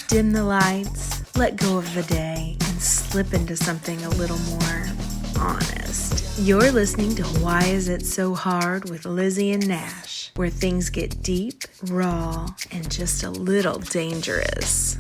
dim the lights, let go of the day, and slip into something a little more honest. You're listening to Why Is It So Hard with Lizzie and Nash, where things get deep, raw, and just a little dangerous.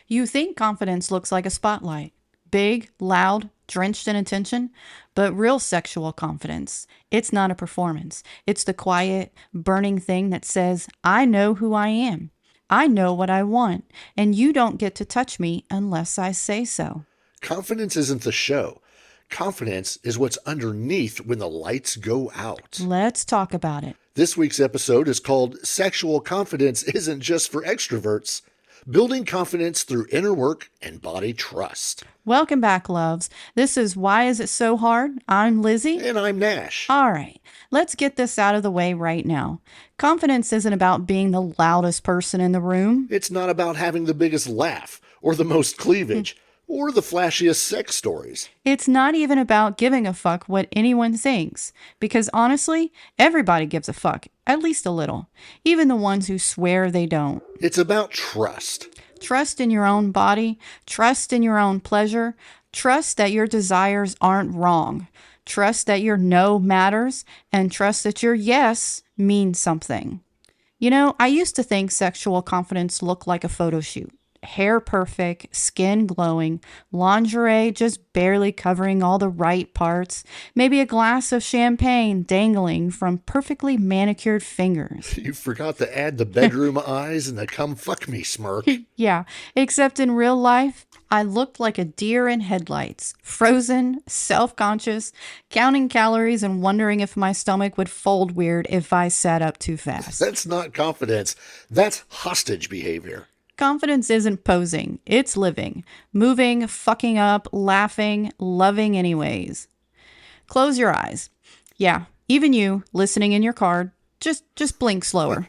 You think confidence looks like a spotlight. Big, loud, drenched in attention, but real sexual confidence, it's not a performance. It's the quiet, burning thing that says, I know who I am. I know what I want, and you don't get to touch me unless I say so. Confidence isn't the show. Confidence is what's underneath when the lights go out. Let's talk about it. This week's episode is called Sexual Confidence Isn't Just for Extroverts. Building confidence through inner work and body trust. Welcome back, loves. This is Why Is It So Hard? I'm Lizzie. And I'm Nash. All right, let's get this out of the way right now. Confidence isn't about being the loudest person in the room. It's not about having the biggest laugh or the most cleavage or the flashiest sex stories. It's not even about giving a fuck what anyone thinks. Because honestly, everybody gives a fuck, at least a little. Even the ones who swear they don't. It's about trust. Trust in your own body. Trust in your own pleasure. Trust that your desires aren't wrong. Trust that your no matters. And trust that your yes means something. You know, I used to think sexual confidence looked like a photo shoot. Hair perfect, skin glowing, lingerie just barely covering all the right parts, maybe a glass of champagne dangling from perfectly manicured fingers. You forgot to add the bedroom eyes and the come fuck me smirk. Yeah, except in real life, I looked like a deer in headlights, frozen, self-conscious, counting calories and wondering if my stomach would fold weird if I sat up too fast. That's not confidence. That's hostage behavior. Confidence isn't posing, it's living, moving, fucking up, laughing, loving anyways. Close your eyes. Yeah, even you, listening in your car, just blink slower.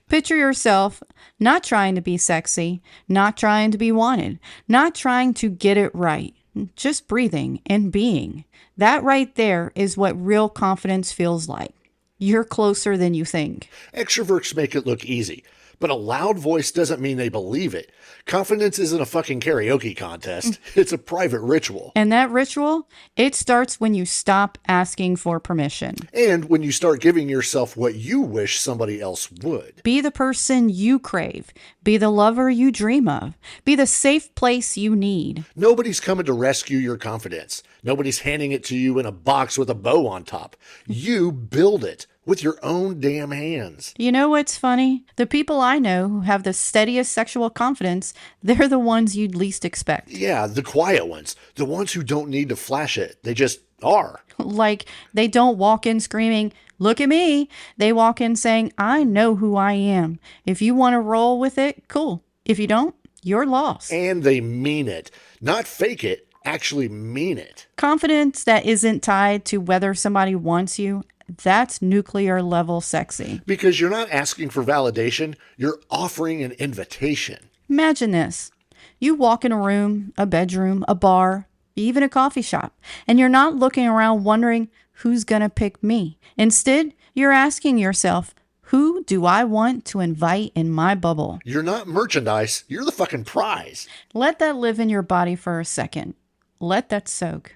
Picture yourself not trying to be sexy, not trying to be wanted, not trying to get it right, just breathing and being. That right there is what real confidence feels like. You're closer than you think. Extroverts make it look easy. But a loud voice doesn't mean they believe it. Confidence isn't a fucking karaoke contest. It's a private ritual. And that ritual, it starts when you stop asking for permission. And when you start giving yourself what you wish somebody else would. Be the person you crave. Be the lover you dream of. Be the safe place you need. Nobody's coming to rescue your confidence. Nobody's handing it to you in a box with a bow on top. You build it with your own damn hands. You know what's funny? The people I know who have the steadiest sexual confidence, they're the ones you'd least expect. Yeah, the quiet ones. The ones who don't need to flash it. They just are. Like, they don't walk in screaming, look at me. They walk in saying, I know who I am. If you want to roll with it, cool. If you don't, you're lost. And they mean it. Not fake it, actually mean it. Confidence that isn't tied to whether somebody wants you, that's nuclear level sexy. Because you're not asking for validation, you're offering an invitation. Imagine this. You walk in a room, a bedroom, a bar, even a coffee shop, and you're not looking around wondering who's gonna pick me. Instead, you're asking yourself, who do I want to invite in my bubble? You're not merchandise, you're the fucking prize. Let that live in your body for a second. Let that soak.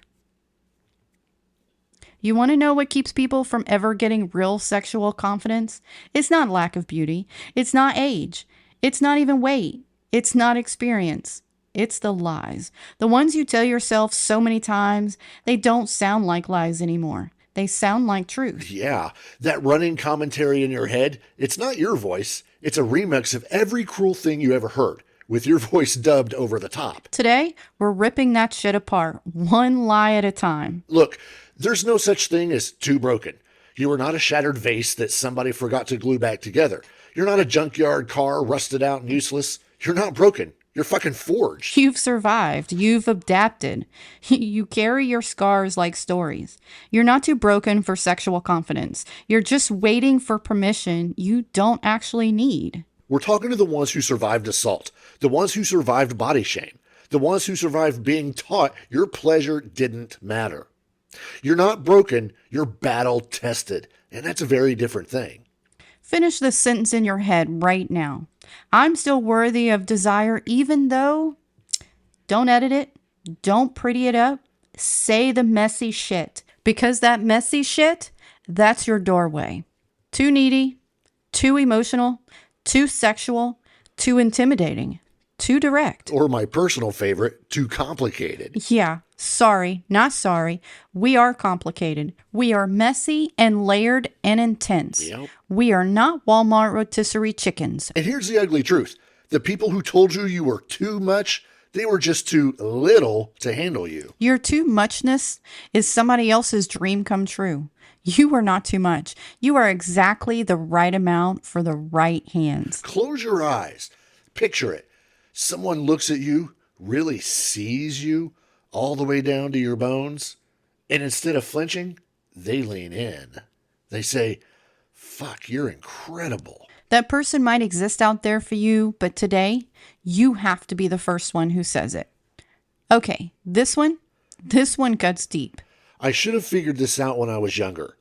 You want to know what keeps people from ever getting real sexual confidence? It's not lack of beauty. It's not age. It's not even weight. It's not experience. It's the lies. The ones you tell yourself so many times, they don't sound like lies anymore. They sound like truth. Yeah, that running commentary in your head, it's not your voice. It's a remix of every cruel thing you ever heard, with your voice dubbed over the top. Today, we're ripping that shit apart, one lie at a time. Look, there's no such thing as too broken. You are not a shattered vase that somebody forgot to glue back together. You're not a junkyard car rusted out and useless. You're not broken. You're fucking forged. You've survived. You've adapted. You carry your scars like stories. You're not too broken for sexual confidence. You're just waiting for permission you don't actually need. We're talking to the ones who survived assault, the ones who survived body shame, the ones who survived being taught your pleasure didn't matter. You're not broken, you're battle tested, and that's a very different thing. Finish this sentence in your head right now. I'm still worthy of desire even though... Don't edit it. Don't pretty it up. Say the messy shit. Because that messy shit, that's your doorway. Too needy, too emotional, too sexual, too intimidating, too direct. Or my personal favorite, too complicated. Yeah, sorry, not sorry. We are complicated. We are messy and layered and intense. Yep. We are not Walmart rotisserie chickens. And here's the ugly truth. The people who told you you were too much, they were just too little to handle you. Your too muchness is somebody else's dream come true. You are not too much. You are exactly the right amount for the right hands. Close your eyes. Picture it. Someone looks at you, really sees you all the way down to your bones, and instead of flinching, they lean in. They say, "Fuck, you're incredible." That person might exist out there for you, but today, you have to be the first one who says it. Okay, this one cuts deep. I should have figured this out when I was younger.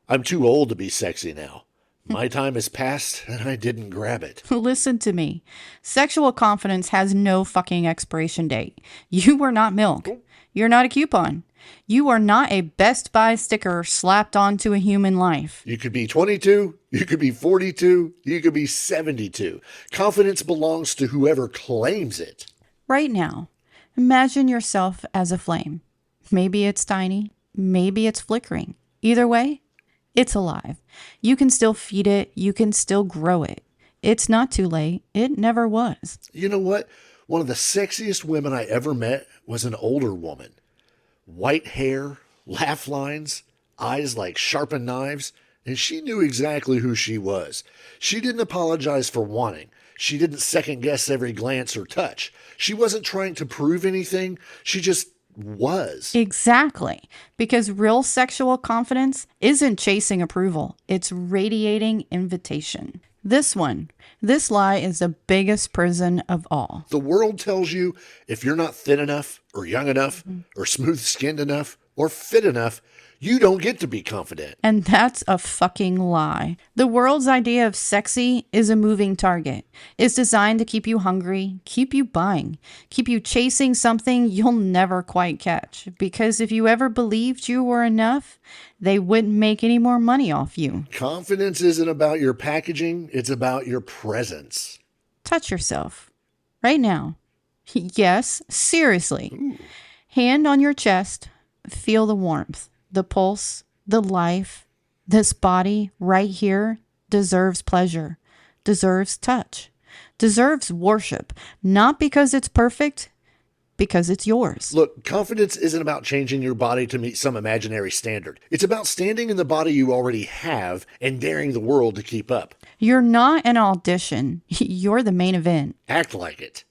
I'm too old to be sexy now. My time has passed and I didn't grab it. Listen to me. Sexual confidence has no fucking expiration date. You are not milk. You're not a coupon. You are not a Best Buy sticker slapped onto a human life. You could be 22, you could be 42, you could be 72. Confidence belongs to whoever claims it. Right now, imagine yourself as a flame. Maybe it's tiny, maybe it's flickering. Either way, it's alive. You can still feed it, you can still grow it. It's not too late. It never was. You know what? One of the sexiest women I ever met was an older woman. White hair, laugh lines, eyes like sharpened knives, and she knew exactly who she was. She didn't apologize for wanting. She didn't second guess every glance or touch. She wasn't trying to prove anything. She just was. Exactly. Because real sexual confidence isn't chasing approval. It's radiating invitation. This lie is the biggest prison of all. The world tells you if you're not thin enough or young enough or smooth-skinned enough or fit enough, you don't get to be confident. And that's a fucking lie. The world's idea of sexy is a moving target. It's designed to keep you hungry, keep you buying, keep you chasing something you'll never quite catch. Because if you ever believed you were enough, they wouldn't make any more money off you. Confidence isn't about your packaging, it's about your presence. Touch yourself. Right now. Yes, seriously. Ooh. Hand on your chest. Feel the warmth. The pulse, the life, this body right here deserves pleasure, deserves touch, deserves worship, not because it's perfect, because it's yours. Look, confidence isn't about changing your body to meet some imaginary standard. It's about standing in the body you already have and daring the world to keep up. You're not an audition. You're the main event. Act like it.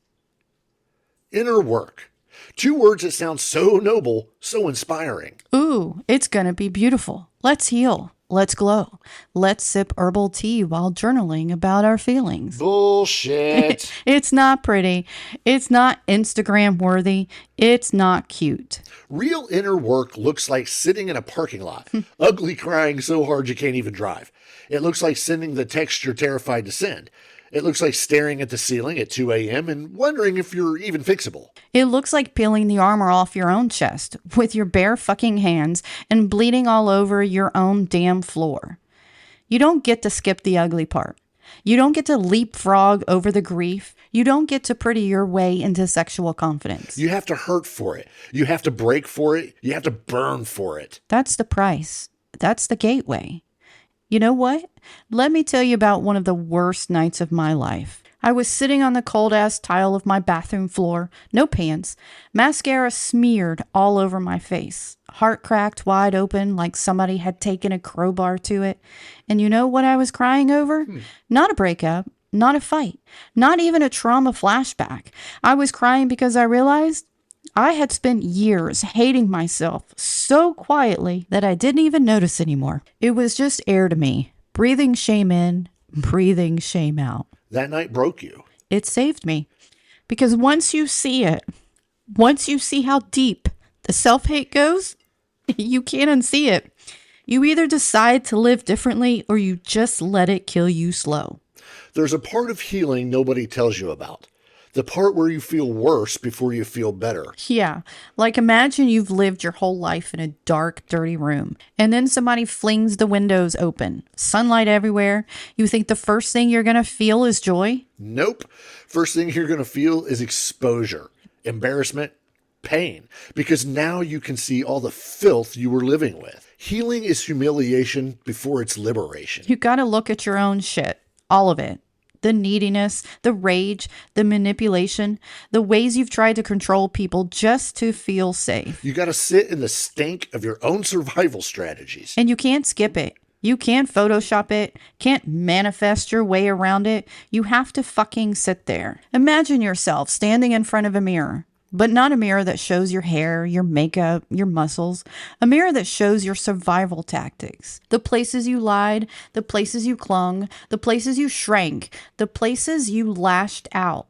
Inner work. 2 words that sound so noble, so inspiring. Ooh, it's gonna be beautiful. Let's heal. Let's glow. Let's sip herbal tea while journaling about our feelings. Bullshit. It's not pretty. It's not Instagram worthy. It's not cute. Real inner work looks like sitting in a parking lot, ugly crying so hard you can't even drive. It looks like sending the text you're terrified to send. It looks like staring at the ceiling at 2 a.m. and wondering if you're even fixable. It looks like peeling the armor off your own chest with your bare fucking hands and bleeding all over your own damn floor. You don't get to skip the ugly part. You don't get to leapfrog over the grief. You don't get to pretty your way into sexual confidence. You have to hurt for it. You have to break for it. You have to burn for it. That's the price. That's the gateway. You know what? Let me tell you about one of the worst nights of my life. I was sitting on the cold-ass tile of my bathroom floor, no pants, mascara smeared all over my face, heart cracked wide open like somebody had taken a crowbar to it. And you know what I was crying over? Not a breakup, not a fight, not even a trauma flashback. I was crying because I realized I had spent years hating myself so quietly that I didn't even notice anymore. It was just air to me, breathing shame in, breathing shame out. That night broke you. It saved me. Because once you see it, once you see how deep the self-hate goes, you can't unsee it. You either decide to live differently or you just let it kill you slow. There's a part of healing nobody tells you about. The part where you feel worse before you feel better. Yeah, like imagine you've lived your whole life in a dark, dirty room, and then somebody flings the windows open, sunlight everywhere. You think the first thing you're going to feel is joy? Nope. First thing you're going to feel is exposure, embarrassment, pain, because now you can see all the filth you were living with. Healing is humiliation before it's liberation. You got to look at your own shit, all of it. The neediness, the rage, the manipulation, the ways you've tried to control people just to feel safe. You got to sit in the stink of your own survival strategies. And you can't skip it. You can't Photoshop it, can't manifest your way around it. You have to fucking sit there. Imagine yourself standing in front of a mirror. But not a mirror that shows your hair, your makeup, your muscles. A mirror that shows your survival tactics. The places you lied, the places you clung, the places you shrank, the places you lashed out.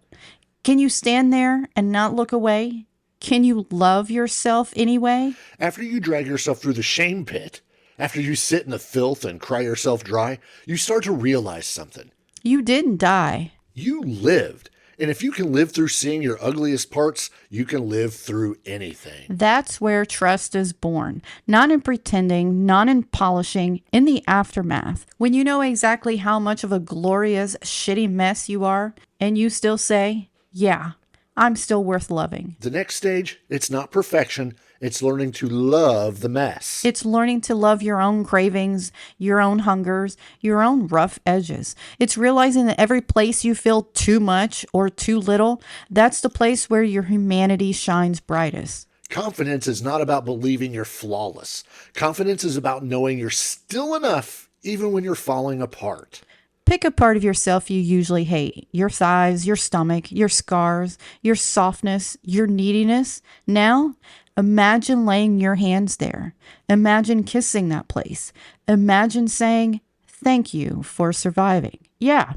Can you stand there and not look away? Can you love yourself anyway? After you drag yourself through the shame pit, after you sit in the filth and cry yourself dry, you start to realize something. You didn't die. You lived. And if you can live through seeing your ugliest parts, you can live through anything. That's where trust is born. Not in pretending, not in polishing, in the aftermath. When you know exactly how much of a glorious, shitty mess you are, and you still say, yeah, I'm still worth loving. The next stage, it's not perfection. It's learning to love the mess. It's learning to love your own cravings, your own hungers, your own rough edges. It's realizing that every place you feel too much or too little, that's the place where your humanity shines brightest. Confidence is not about believing you're flawless. Confidence is about knowing you're still enough, even when you're falling apart. Pick a part of yourself you usually hate. Your thighs, your stomach, your scars, your softness, your neediness. Now, imagine laying your hands there. Imagine kissing that place. Imagine saying, thank you for surviving. Yeah,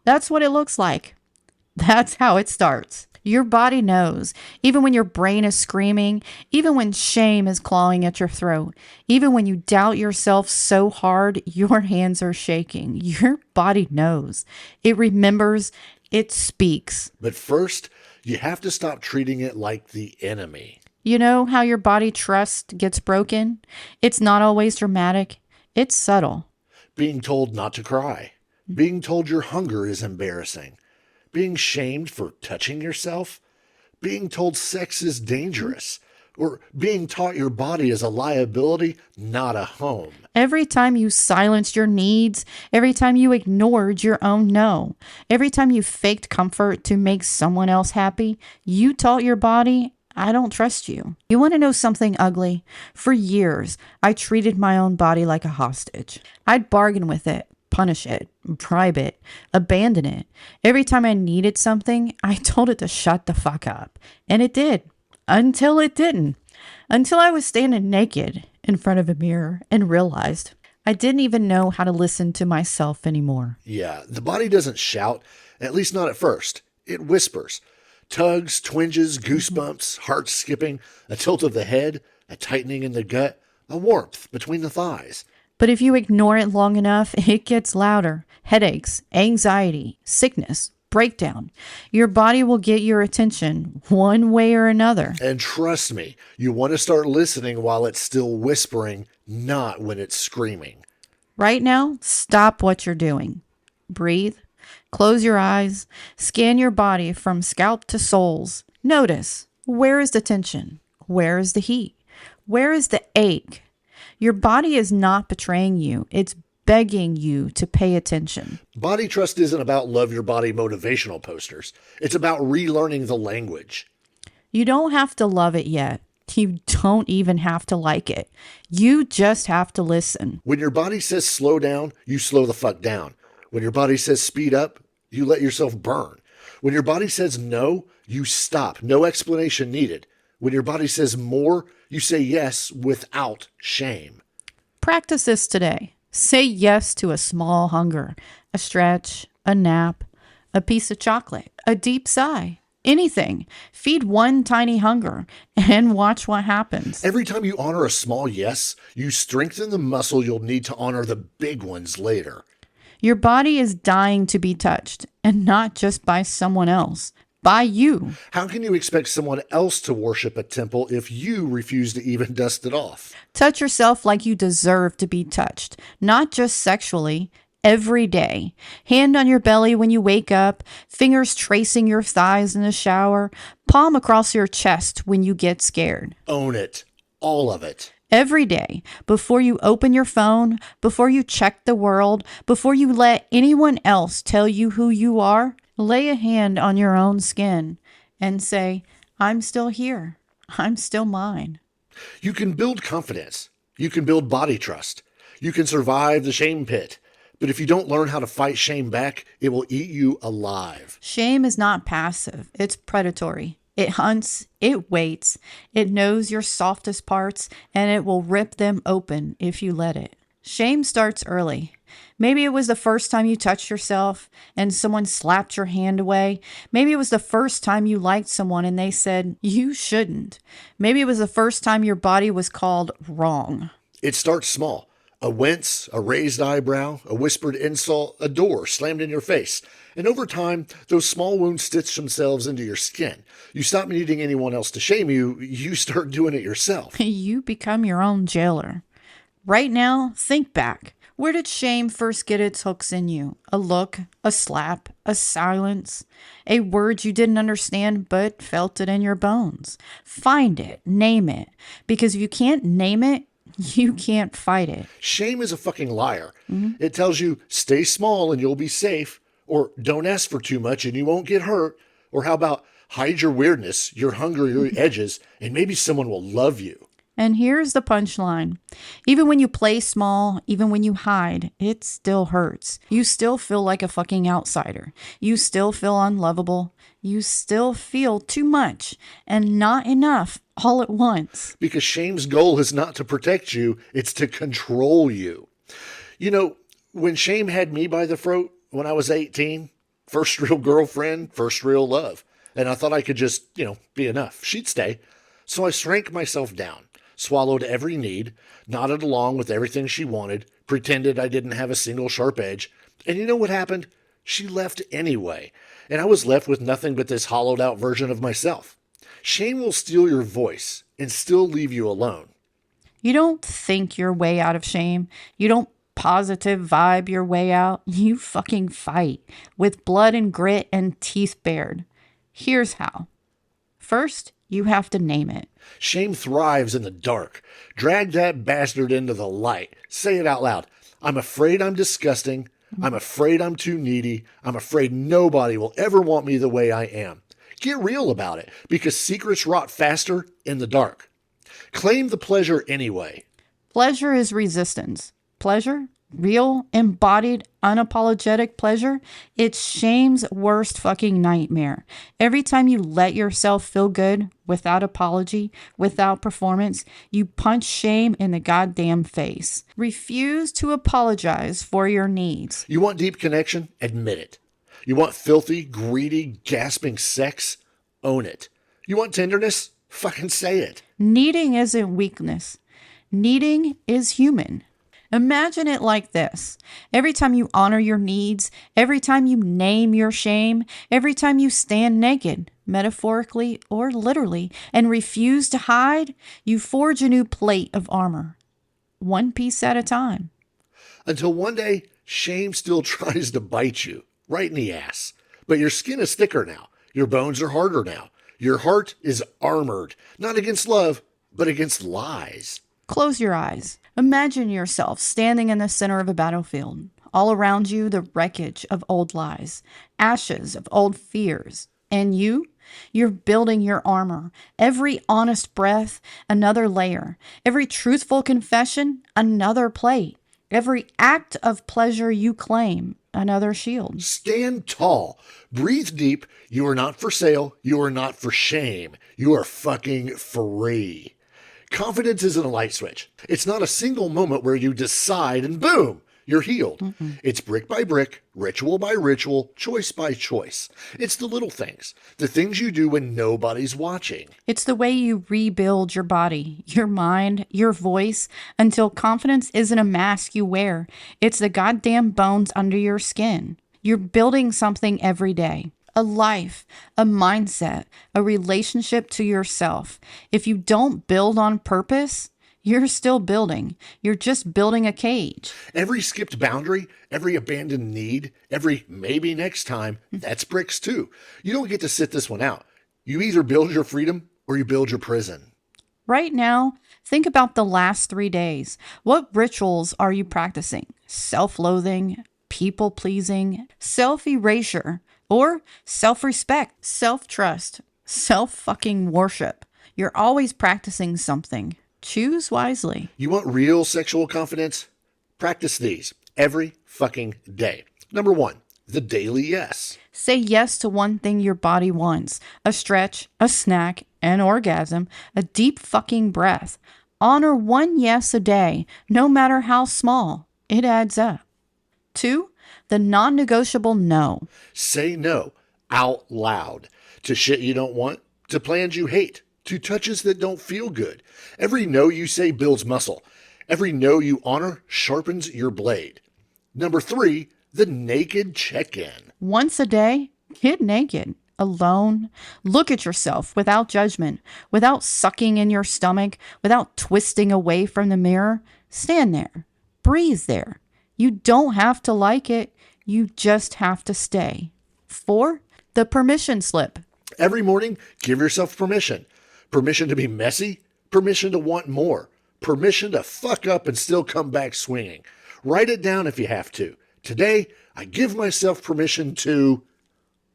that's what it looks like. That's how it starts. Your body knows, even when your brain is screaming, even when shame is clawing at your throat, even when you doubt yourself so hard your hands are shaking. Your body knows. It remembers. It speaks. But first, you have to stop treating it like the enemy. You know how your body trust gets broken? It's not always dramatic. It's subtle. Being told not to cry. Being told your hunger is embarrassing. Being shamed for touching yourself. Being told sex is dangerous. Or being taught your body is a liability, not a home. Every time you silenced your needs, every time you ignored your own no, every time you faked comfort to make someone else happy, you taught your body, I don't trust you. You want to know something ugly? For years, I treated my own body like a hostage. I'd bargain with it, punish it, bribe it, abandon it. Every time I needed something, I told it to shut the fuck up. And it did. Until it didn't. Until I was standing naked in front of a mirror and realized I didn't even know how to listen to myself anymore. Yeah, the body doesn't shout, at least not at first. It whispers. Tugs, twinges, goosebumps, heart skipping, a tilt of the head, a tightening in the gut, a warmth between the thighs. But if you ignore it long enough, it gets louder. Headaches, anxiety, sickness, breakdown. Your body will get your attention one way or another. And trust me, you want to start listening while it's still whispering, not when it's screaming. Right now, stop what you're doing. Breathe. Close your eyes. Scan your body from scalp to soles. Notice, where is the tension? Where is the heat? Where is the ache? Your body is not betraying you. It's begging you to pay attention. Body trust isn't about love your body motivational posters. It's about relearning the language. You don't have to love it yet. You don't even have to like it. You just have to listen. When your body says slow down, you slow the fuck down. When your body says speed up, you let yourself burn. When your body says no, you stop. No explanation needed. When your body says more, you say yes without shame. Practice this today. Say yes to a small hunger, a stretch, a nap, a piece of chocolate, a deep sigh, Anything. Feed one tiny hunger and watch what happens. Every time you honor a small yes, you strengthen the muscle you'll need to honor the big ones later. Your body is dying to be touched, and not just by someone else, by you. How can you expect someone else to worship a temple if you refuse to even dust it off? Touch yourself like you deserve to be touched, not just sexually. Every day. Hand on your belly when you wake up, fingers tracing your thighs in the shower, palm across your chest when you get scared. Own it. All of it. Every day, before you open your phone, before you check the world, before you let anyone else tell you who you are, lay a hand on your own skin and say, I'm still here. I'm still mine. You can build confidence. You can build body trust. You can survive the shame pit. But if you don't learn how to fight shame back, it will eat you alive. Shame is not passive. It's predatory. It hunts, it waits, it knows your softest parts, and it will rip them open if you let it. Shame starts early. Maybe it was the first time you touched yourself and someone slapped your hand away. Maybe it was the first time you liked someone and they said, you shouldn't. Maybe it was the first time your body was called wrong. It starts small. A wince, a raised eyebrow, a whispered insult, a door slammed in your face. And over time, those small wounds stitch themselves into your skin. You stop needing anyone else to shame you. You start doing it yourself. You become your own jailer. Right now, think back. Where did shame first get its hooks in you? A look, a slap, a silence, a word you didn't understand but felt it in your bones. Find it, name it. Because if you can't name it, you can't fight it. Shame is a fucking liar. It tells you, stay small and you'll be safe. Or don't ask for too much and you won't get hurt. Or how about hide your weirdness, your hunger, your edges, and maybe someone will love you. And here's the punchline. Even when you play small, even when you hide, it still hurts. You still feel like a fucking outsider. You still feel unlovable. You still feel too much and not enough all at once. Because shame's goal is not to protect you, it's to control you. You know, when shame had me by the throat when I was 18, first real girlfriend, first real love. And I thought I could just, be enough. She'd stay. So I shrank myself down. Swallowed every need, nodded along with everything she wanted, pretended I didn't have a single sharp edge, and you know what happened? She left anyway, and I was left with nothing but this hollowed out version of myself. Shame will steal your voice and still leave you alone. You don't think your way out of shame. You don't positive vibe your way out. You fucking fight with blood and grit and teeth bared. Here's how. First, you have to name it. Shame thrives in the dark. Drag that bastard into the light. Say it out loud. I'm afraid I'm disgusting. I'm afraid I'm too needy. I'm afraid nobody will ever want me the way I am. Get real about it, because secrets rot faster in the dark. Claim the pleasure anyway. Pleasure is resistance. Pleasure, real, embodied, unapologetic pleasure, it's shame's worst fucking nightmare. Every time you let yourself feel good, without apology, without performance, you punch shame in the goddamn face. Refuse to apologize for your needs. You want deep connection? Admit it. You want filthy, greedy, gasping sex? Own it. You want tenderness? Fucking say it. Needing isn't weakness. Needing is human. Imagine it like this. Every time you honor your needs, every time you name your shame, every time you stand naked, metaphorically or literally, and refuse to hide, you forge a new plate of armor, one piece at a time. Until one day, shame still tries to bite you, right in the ass. But your skin is thicker now. Your bones are harder now. Your heart is armored, not against love, but against lies. Close your eyes. Imagine yourself standing in the center of a battlefield. All around you, the wreckage of old lies, ashes of old fears. And you're building your armor. Every honest breath, another layer. Every truthful confession, another plate. Every act of pleasure you claim, another shield. Stand tall. Breathe deep. You are not for sale. You are not for shame. You are fucking free. Confidence isn't a light switch. It's not a single moment where you decide and boom, you're healed. It's brick by brick, ritual by ritual, choice by choice. It's the little things, the things you do when nobody's watching. It's the way you rebuild your body, your mind, your voice, until confidence isn't a mask you wear. It's the goddamn bones under your skin. You're building something every day. A life, a mindset, a relationship to yourself. If you don't build on purpose, you're still building. You're just building a cage. Every skipped boundary, every abandoned need, every maybe next time, that's bricks too. You don't get to sit this one out. You either build your freedom or you build your prison. Right now, think about the last 3 days. What rituals are you practicing? Self-loathing, people-pleasing, self-erasure, or self-respect, self-trust, self-fucking worship. You're always practicing something. Choose wisely. You want real sexual confidence? Practice these every fucking day. Number 1, the daily yes. Say yes to one thing your body wants. A stretch, a snack, an orgasm, a deep fucking breath. Honor one yes a day, no matter how small. It adds up. 2, the non-negotiable no. Say no out loud to shit you don't want, to plans you hate, to touches that don't feel good. Every no you say builds muscle. Every no you honor sharpens your blade. Number 3, the naked check-in. Once a day, get naked, alone. Look at yourself without judgment, without sucking in your stomach, without twisting away from the mirror. Stand there. Breathe there. You don't have to like it. You just have to stay. 4, the permission slip. Every morning, give yourself permission. Permission to be messy. Permission to want more. Permission to fuck up and still come back swinging. Write it down if you have to. Today, I give myself permission to...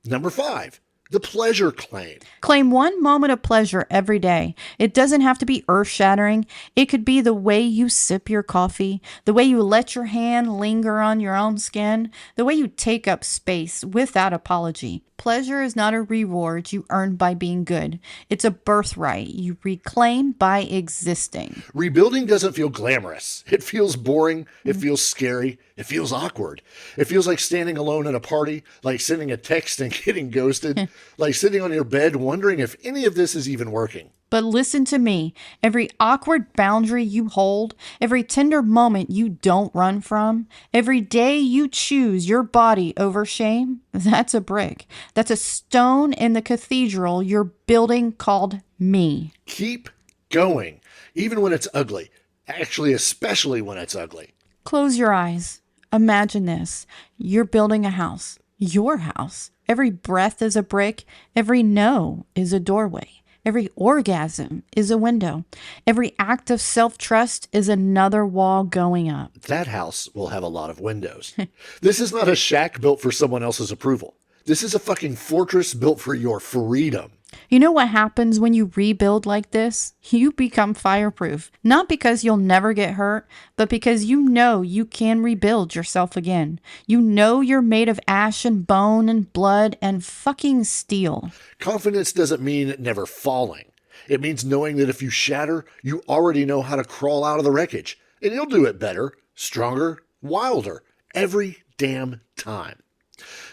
Number 5, the pleasure claim. Claim one moment of pleasure every day. It doesn't have to be earth-shattering. It could be the way you sip your coffee, the way you let your hand linger on your own skin, the way you take up space without apology. Pleasure is not a reward you earn by being good. It's a birthright you reclaim by existing. Rebuilding doesn't feel glamorous. It feels boring. It feels scary. It feels awkward. It feels like standing alone at a party, like sending a text and getting ghosted, like sitting on your bed wondering if any of this is even working. But listen to me. Every awkward boundary you hold, every tender moment you don't run from, every day you choose your body over shame, that's a brick. That's a stone in the cathedral you're building called me. Keep going, even when it's ugly. Actually, especially when it's ugly. Close your eyes. Imagine this. You're building a house. Your house. Every breath is a brick. Every no is a doorway. Every orgasm is a window. Every act of self-trust is another wall going up. That house will have a lot of windows. This is not a shack built for someone else's approval. This is a fucking fortress built for your freedom. You know what happens when you rebuild like this? You become fireproof. Not because you'll never get hurt, but because you know you can rebuild yourself again. You know you're made of ash and bone and blood and fucking steel. Confidence doesn't mean never falling. It means knowing that if you shatter, you already know how to crawl out of the wreckage. And you'll do it better, stronger, wilder, every damn time.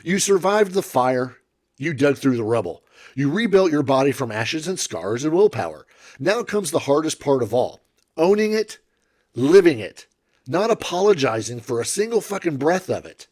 You survived the fire. You dug through the rubble. You rebuilt your body from ashes and scars and willpower. Now comes the hardest part of all. Owning it, living it, not apologizing for a single fucking breath of it.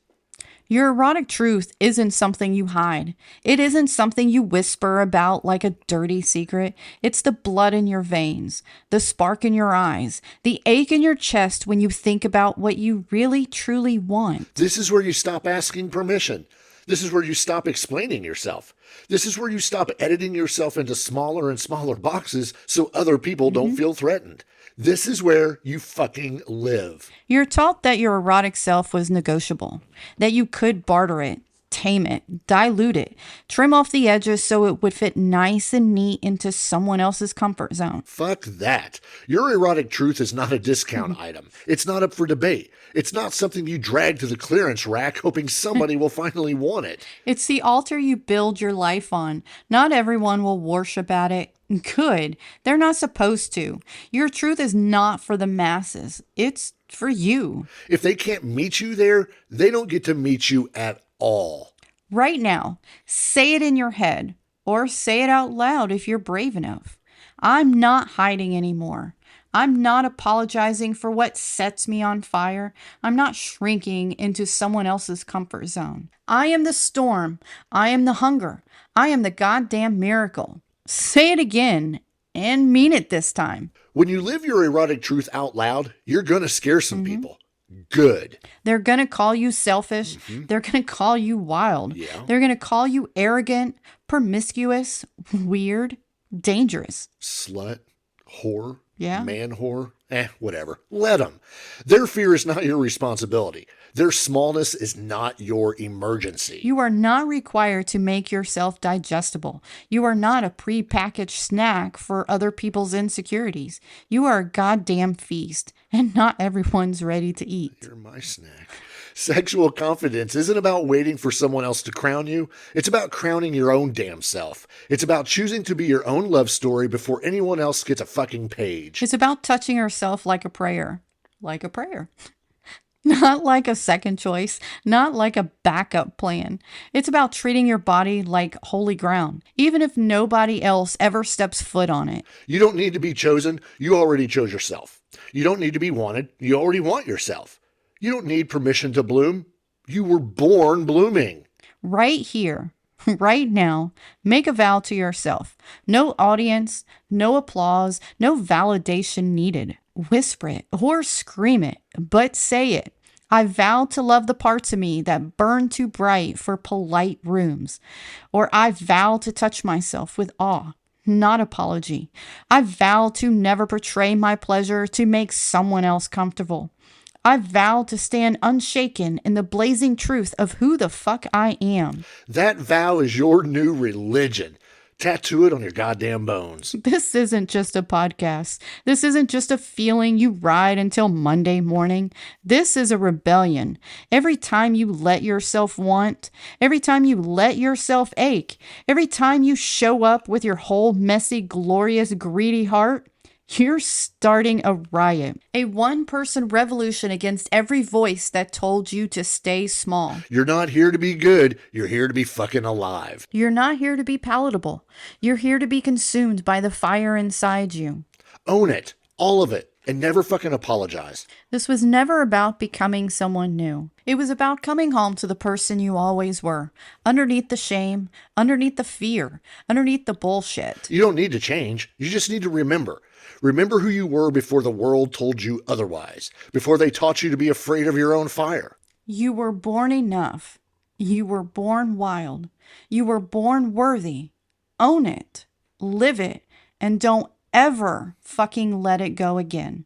Your erotic truth isn't something you hide. It isn't something you whisper about like a dirty secret. It's the blood in your veins, the spark in your eyes, the ache in your chest when you think about what you really truly want. This is where you stop asking permission. This is where you stop explaining yourself. This is where you stop editing yourself into smaller and smaller boxes so other people don't feel threatened. This is where you fucking live. You're taught that your erotic self was negotiable, that you could barter it, tame it, dilute it, trim off the edges so it would fit nice and neat into someone else's comfort zone. Fuck that. Your erotic truth is not a discount item. It's not up for debate. It's not something you drag to the clearance rack hoping somebody will finally want it. It's the altar you build your life on. Not everyone will worship at it. Good. They're not supposed to. Your truth is not for the masses. It's for you. If they can't meet you there, they don't get to meet you at all. Right now, say it in your head or say it out loud if you're brave enough. I'm not hiding anymore. I'm not apologizing for what sets me on fire. I'm not shrinking into someone else's comfort zone. I am the storm. I am the hunger. I am the goddamn miracle. Say it again and mean it this time. When you live your erotic truth out loud, you're going to scare some people. Good. They're going to call you selfish. They're going to call you wild. Yeah. They're going to call you arrogant, promiscuous, weird, dangerous. Slut, whore, Yeah. man whore, whatever. Let them. Their fear is not your responsibility. Their smallness is not your emergency. You are not required to make yourself digestible. You are not a prepackaged snack for other people's insecurities. You are a goddamn feast, and not everyone's ready to eat. You're my snack. Sexual confidence isn't about waiting for someone else to crown you. It's about crowning your own damn self. It's about choosing to be your own love story before anyone else gets a fucking page. It's about touching yourself like a prayer. Like a prayer. Not like a second choice, not like a backup plan. It's about treating your body like holy ground, even if nobody else ever steps foot on it. You don't need to be chosen. You already chose yourself. You don't need to be wanted. You already want yourself. You don't need permission to bloom. You were born blooming. Right here, right now, make a vow to yourself. No audience, no applause, no validation needed. Whisper it or scream it, but say it. I vow to love the parts of me that burn too bright for polite rooms. Or I vow to touch myself with awe, not apology. I vow to never portray my pleasure to make someone else comfortable. I vow to stand unshaken in the blazing truth of who the fuck I am. That vow is your new religion. Tattoo it on your goddamn bones. This isn't just a podcast. This isn't just a feeling you ride until Monday morning. This is a rebellion. Every time you let yourself want, every time you let yourself ache, every time you show up with your whole messy, glorious, greedy heart, you're starting a riot. A one-person revolution against every voice that told you to stay small. You're not here to be good. You're here to be fucking alive. You're not here to be palatable. You're here to be consumed by the fire inside you. Own it. All of it. And never fucking apologize. This was never about becoming someone new. It was about coming home to the person you always were. Underneath the shame, underneath the fear, underneath the bullshit. You don't need to change. You just need to remember. Remember who you were before the world told you otherwise. Before they taught you to be afraid of your own fire. You were born enough. You were born wild. You were born worthy. Own it. Live it. And don't ever fucking let it go again.